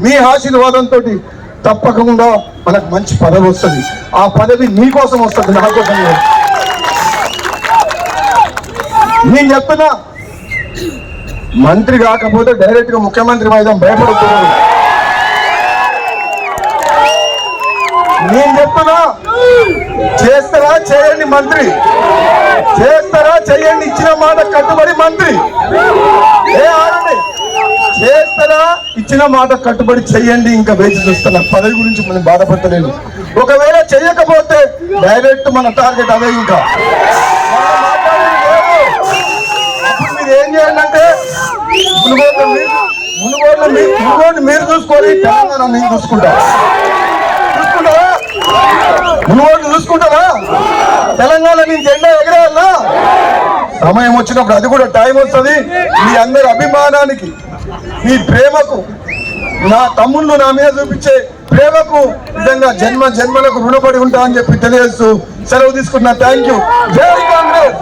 మీ ఆశీర్వాదంతో తప్పకుండా మనకు మంచి పదవి వస్తుంది. ఆ పదవి మీకోసం వస్తుంది, నా కోసం. నేను చెప్తున్నా, మంత్రి కాకపోతే డైరెక్ట్ గా ముఖ్యమంత్రి వైద్యం భయపడుతున్నాను. నేను చెప్తున్నా, చేస్తారా చేయండి మంత్రి, చేస్తారా చేయండి, ఇచ్చిన మాట కట్టుబడి మంత్రి. ఆడండి, చేస్తారా ఇచ్చిన మాట కట్టుబడి చెయ్యండి. ఇంకా వేచి చూస్తున్నా, పదవి గురించి మనం బాధపడతలేదు. ఒకవేళ చెయ్యకపోతే డైరెక్ట్ మన టార్గెట్ అదే. ఇంకా అప్పుడు మీరు ఏం చేయండి అంటే, మునుగోడు మీరు చూసుకొని తెలంగాణ నేను చూసుకుంటారా? మునుగోడు చూసుకుంటారా? తెలంగాణ నేను జెండా ఎగరేయాలా? సమయం వచ్చినప్పుడు అది కూడా టైం వస్తుంది. మీ అందరి అభిమానానికి, మీ ప్రేమకు, నా తమ్ముళ్ళు నా మీద చూపించే ప్రేమకు నిజంగా జన్మ జన్మలకు రుణపడి ఉంటా అని చెప్పి తెలియజేస్తూ సెలవు తీసుకుంటున్నా. Thank you. జై కాంగ్రెస్.